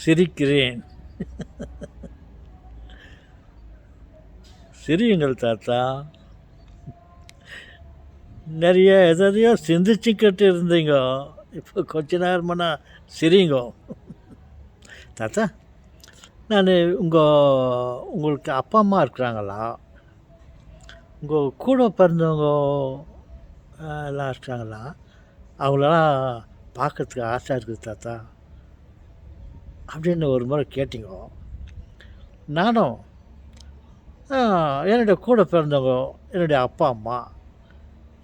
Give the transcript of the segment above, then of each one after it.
சிரிக்கிறேன். சிரியுங்கள் தாத்தா. நிறைய எதையோ சிந்திச்சுக்கிட்டு இருந்தீங்க, இப்போ கொஞ்ச நேரமானா சிரிங்கோ. தாத்தா, நான் உங்களுக்கு அப்பா அம்மா இருக்கிறாங்களா? உங்கள் கூட பிறந்தவங்க எல்லாம் இருக்காங்களா? அவங்களெல்லாம் பார்க்கறதுக்கு ஆசை இருக்குது தாத்தா அப்படின்னு ஒரு முறை கேட்டீங்க. நானும் என்னுடைய கூட பிறந்தவங்க, என்னுடைய அப்பா அம்மா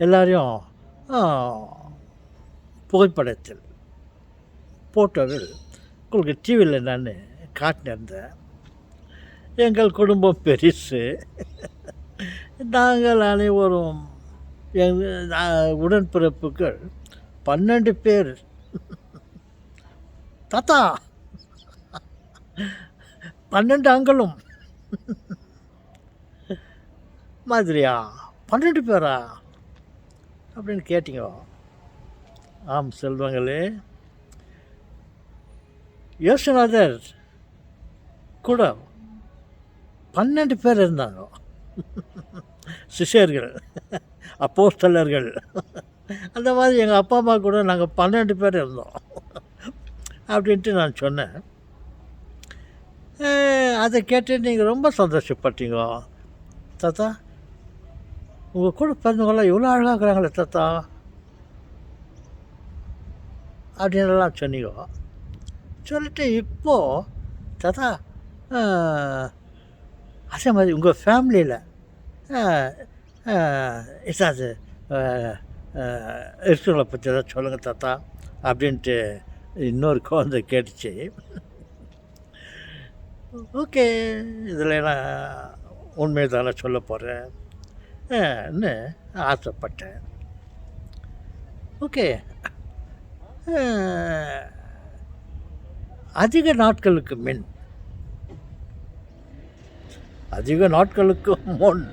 எல்லாரையும் புகைப்படத்தில் போட்டோவில் உங்களுக்கு டிவியில் நான் காட்டினிருந்தேன். எங்கள் குடும்பம் பெருசு. நாங்கள் அனைவரும் உடன்பிறப்புகள் 12 பேர். தாத்தா, 12 அங்களும் மாதிரியா? 12 பேரா அப்படின்னு கேட்டீங்க. ஆம் செல்வங்களே, யோசனாதர் கூட 12 பேர் இருந்தாங்க. சிஷ்யர்கள், அப்போஸ்தலர்கள். அந்த மாதிரி எங்கள் அப்பா அம்மா கூட நாங்கள் 12 பேர் இருந்தோம் அப்படின்ட்டு நான் சொன்னேன். அதை கேட்டு நீங்கள் ரொம்ப சந்தோஷப்பட்டீங்க. தாத்தா, உங்கள் கூட பிறந்தவங்களாம் இவ்வளோ அழகாக இருக்கிறாங்களே தாத்தா அப்படின்லாம் சொன்னீங்க. சொல்லிட்டு இப்போது தாத்தா, அதே மாதிரி உங்கள் ஃபேமிலியில் ஏதாவது இருக்கிறவங்கள பற்றி ஏதாவது சொல்லுங்கள் தாத்தா அப்படின்ட்டு இன்னொரு குழந்தை கேட்டுச்சு. ஓகே, இதில் நான் உண்மையை தானே சொல்ல போகிறேன் ன்னு ஆசைப்பட்டேன். ஓகே, அதிக நாட்களுக்கு முன்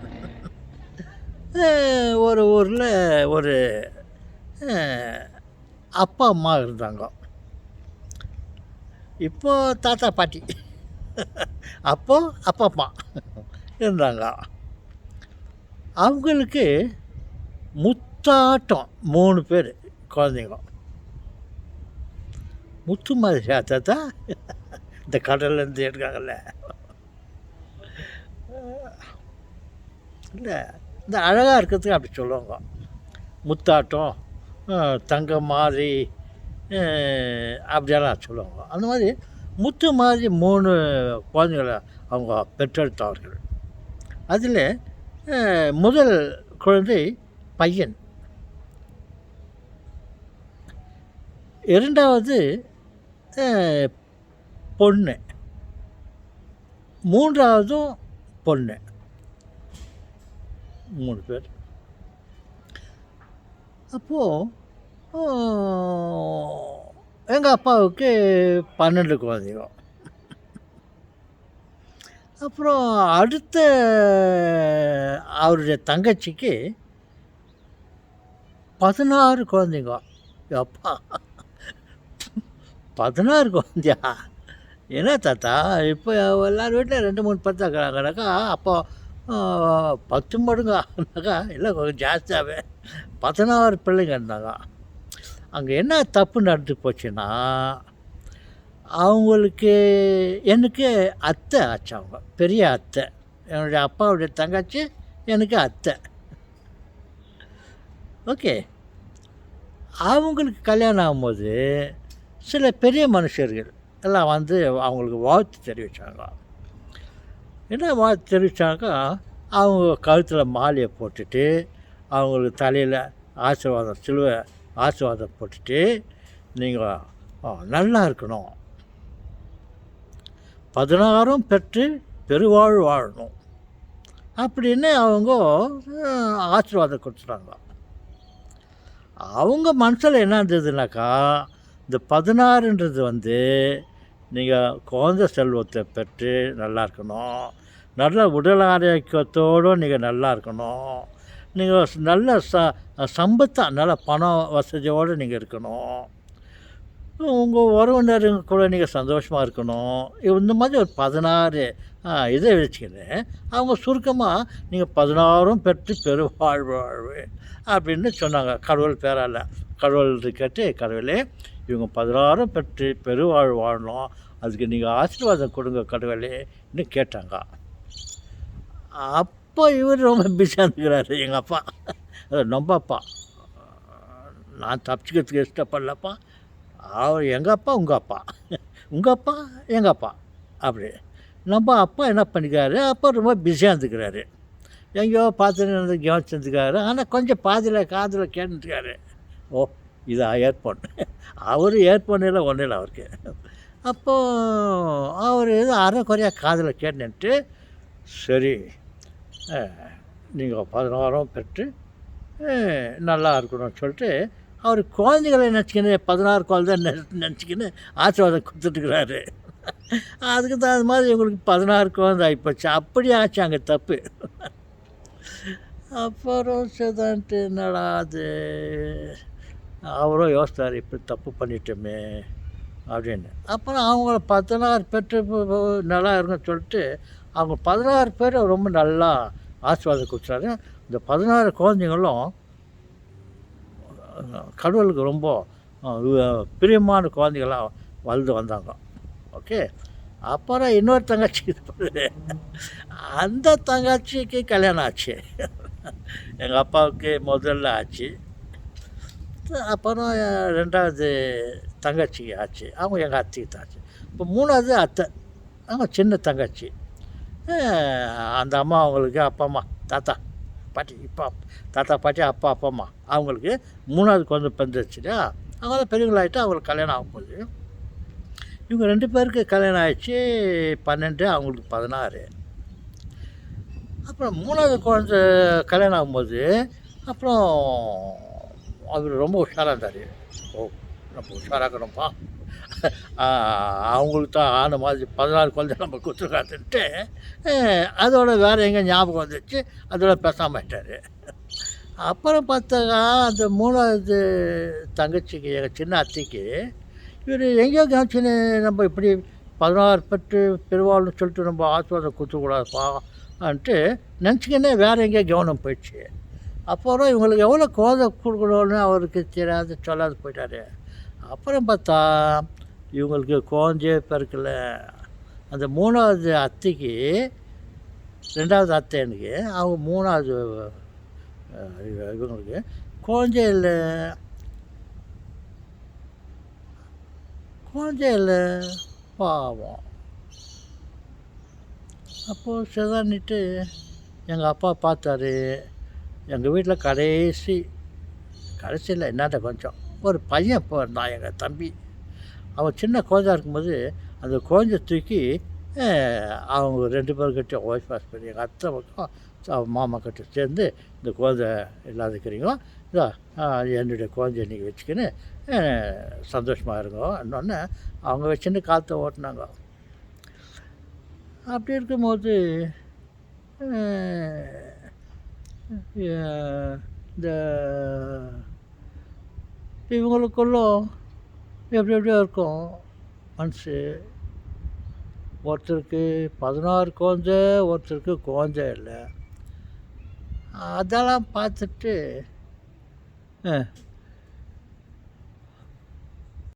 ஒரு ஊரில் ஒரு அப்பா அம்மா இருந்தாங்க. இப்போது தாத்தா பாட்டி, அப்போது அப்பா அம்மா இருந்தாங்க. அவங்களுக்கு முத்தாட்டம் 3 பேர் குழந்தைங்க. முத்து மாதிரியா தாத்தா? இந்த கடல்லேருந்து எடுக்காங்கல்ல, இல்லை இந்த அழகாக இருக்கிறதுக்கு அப்படி சொல்லுவாங்க. முத்தாட்டம், தங்கம் மாதிரி அப்படியெல்லாம் சொல்லுவாங்க. அந்த மாதிரி முத்து மாதிரி 3 குழந்தைகளை அவங்க பெற்றெடுத்தவர்கள். அதில் முதல் குழந்தை பையன், 2வது பொண்ணு, 3வதும் பொண்ணு. 3 பேர். அப்போது எங்கள் அப்பாவுக்கு 12 குழந்தைங்க. அப்புறம் அடுத்த அவருடைய தங்கச்சிக்கு 16 குழந்தைங்க. அப்பா, 16 குழந்தையா? என்ன தாத்தா, இப்போ எல்லார் வீட்டில் 2 3 10 இருக்கிறாங்கனாக்கா, அப்போ 10 மடங்கானாக்கா இல்லை, கொஞ்சம் ஜாஸ்தியாகவே 16 பிள்ளைங்க இருந்தாங்க. அங்கே என்ன தப்பு நடந்து போச்சுன்னா, அவங்களுக்கு எனக்கு அத்தை ஆச்சு. அவங்க பெரிய அத்தை, என்னுடைய அப்பாவுடைய தங்கச்சி எனக்கு அத்தை. ஓகே, அவங்களுக்கு கல்யாணம் ஆகும்போது சில பெரிய மனுஷர்கள் எல்லாம் வந்து அவங்களுக்கு வாழ்த்து தெரிவித்தாங்க. என்ன வாழ்த்து தெரிவித்தாக்கா, அவங்க கழுத்தில் மாலையை போட்டுட்டு, அவங்களுக்கு தலையில் ஆசீர்வாதம், சிலுவை ஆசீர்வாதம் போட்டுட்டு, நீங்கள் நல்லா இருக்கணும், 16ம் பெற்று பெருவாழ் வாழணும் அப்படின்னு அவங்க ஆசீர்வாதம் கொடுத்துட்டாங்க. அவங்க மனசில் என்ன இருந்ததுனாக்கா, இந்த 16ன்றது வந்து நீங்கள் குழந்தை செல்வத்தை பெற்று நல்லா இருக்கணும், நல்ல உடல் ஆரோக்கியத்தோடு நீங்கள் நல்லா இருக்கணும், நீங்கள் நல்ல சம்பத்தாக நல்ல பண வசதியோடு நீங்கள் இருக்கணும், உங்கள் உறவினருங்க கூட நீங்கள் சந்தோஷமாக இருக்கணும். இந்த மாதிரி ஒரு 16 இதை வச்சுக்கின்னு அவங்க சுருக்கமாக நீங்கள் 16ம் பெற்று பெருவாழ்வு வாழ்வு அப்படின்னு சொன்னாங்க. கடவுள் பேரால் கடவுள் கேட்டு, கடவுளே இவங்க 16ம் பெற்று பெருவாழ்வு வாழணும், அதுக்கு நீங்கள் ஆசீர்வாதம் கொடுங்க கடவுளேன்னு கேட்டாங்க. அப்போ இவர் ரொம்ப பிஸியாக இருந்துக்கிறாரு எங்கள் அப்பா. அது நம்ம அப்பா. நான் தப்பிச்சுக்கிறதுக்கு இஷ்டப்படலப்பா. அவர் எங்கள் அப்பா உங்கள் அப்பா, உங்கள் அப்பா எங்கள் அப்பா அப்படி. நம்ம அப்பா என்ன பண்ணிக்கிறாரு, அப்பா ரொம்ப பிஸியாக இருந்துக்கிறாரு. எங்கேயோ பார்த்துன்னு கவனிச்சுருந்துக்காரு. ஆனால் கொஞ்சம் பாதியில் காதில் கேட்டுருக்காரு. ஓ இது ஏர்போன். அவர் ஏர்போன் இல்லை ஒன்றும் இல்லை அவருக்கு. அப்போது அவர் ஏதோ அரை குறையாக காதில் கேட்டுன்ட்டு, சரி நீங்கள் 16ம் பெற்று நல்லா இருக்கணும்னு சொல்லிட்டு அவர் குழந்தைகளை நினச்சிக்கின்னு 16 குழந்தை நினச்சிக்கின்னு ஆசீர்வாதம் கொடுத்துட்டுருக்குறாரு. அதுக்கு தகுந்த மாதிரி இவங்களுக்கு 16 குழந்தை ஆகிப்போச்சு. அப்படி ஆச்சு அங்கே தப்பு. அப்புறம் சரிதான்ட்டு என்னடா அது, அவரும் யோசித்தார் இப்படி தப்பு பண்ணிட்டோமே அப்படின்னு. அப்புறம் அவங்கள 16 பெற்று நல்லா இருக்குன்னு சொல்லிட்டு அவங்க 16 பேர் ரொம்ப நல்லா ஆசீர்வாதம் கொடுத்தாரு. இந்த 16 குழந்தைங்களும் கடவுளுக்கு ரொம்ப பிரியமான குழந்தைகளாக வளர்ந்து வந்தாங்க. ஓகே. அப்புறம் இன்னொரு தங்கச்சி அந்த தங்கச்சிக்கு கல்யாணம் ஆச்சு. எங்கள் அப்பாவுக்கு முதல்ல ஆச்சு. அப்புறம் 2வது தங்கச்சிக்கு ஆச்சு. அவங்க எங்கள் அத்தைக்கு தான் ஆச்சு. இப்போ 3வது அத்தை, அவங்க சின்ன தங்கச்சி. அந்த அம்மா அவங்களுக்கு அப்பா அம்மா தாத்தா பாட்டி, இப்போ தாத்தா பாட்டி அப்பா அப்பா அம்மா அவங்களுக்கு 3வது குழந்தை பிறந்துச்சுன்னா அவங்க பெரியவங்களாகிட்டு அவங்களுக்கு கல்யாணம் ஆகும்போது இவங்க 2 பேருக்கு கல்யாணம் ஆகிடுச்சு. 12, அவங்களுக்கு 16. அப்புறம் 3வது குழந்தை கல்யாணம் ஆகும்போது அப்புறம் அவர் ரொம்ப உஷாராக இருந்தார். ஓ நம்ம உஷாராக்கணும்ப்பா, அவங்களுக்கு தான் ஆன மாதிரி 16 குழந்தை நம்ம கொடுத்துருக்காதுன்ட்டு அதோட வேறு எங்கே ஞாபகம் வந்துச்சு, அதோட பேசாமல் ஆயிட்டார். அப்புறம் பார்த்தாக்கா அந்த 3வது தங்கச்சிக்கு எங்கள் சின்ன அத்தைக்கு இவர் எங்கேயோ கவனிச்சுன்னு நம்ம இப்படி 16 பெற்று பெருவாள்னு சொல்லிட்டு நம்ம ஆசீர்வாதம் கொடுத்துக்கூடாதுப்பான்ட்டு நினச்சிக்கின்னே வேறு எங்கேயோ கவனம் போயிடுச்சு. அப்புறம் இவங்களுக்கு எவ்வளோ குழந்தை கொடுக்கணும்னு அவருக்கு தெரியாது, சொல்லாது போயிட்டார். அப்புறம் பார்த்தா இவங்களுக்கு குழந்தையே பிறக்கல. அந்த 3வது அத்தைக்கு 2வது அத்தை எனக்கு அவங்க 3வது இவங்களுக்கு குழந்தை இல்லை பாவம். அப்போது சரிதான்னுட்டு எங்கள் அப்பா பார்த்தாரு. எங்கள் வீட்டில் கடைசியில் என்னட்ட கொஞ்சம் ஒரு பையன் பிறந்தான், எங்கள் தம்பி. அவன் சின்ன குழந்தையா இருக்கும்போது அந்த குழந்தைய தூக்கி அவங்க 2 பேர்கிட்ட ஒய்ஃப் ஹஸ்பண்ட் எங்கள் அத்தை பக்கம் மாமா கிட்ட சேர்ந்து இந்த குழந்தை இல்லாதக்கிறீங்களோ இதோ என்னுடைய குழந்தைய நீங்கள் வச்சுக்கின்னு சந்தோஷமாக இருங்கோ இன்னொன்று அவங்க வச்சுன்னு காற்றை ஓட்டினாங்க. அப்படி இருக்கும்போது இந்த இவங்களுக்குள்ளும் எப்படியோ இருக்கும் மனசு. ஒருத்தருக்கு 16 குழந்தை, ஒருத்தருக்கு குழந்தை இல்லை. அதெல்லாம் பார்த்துட்டு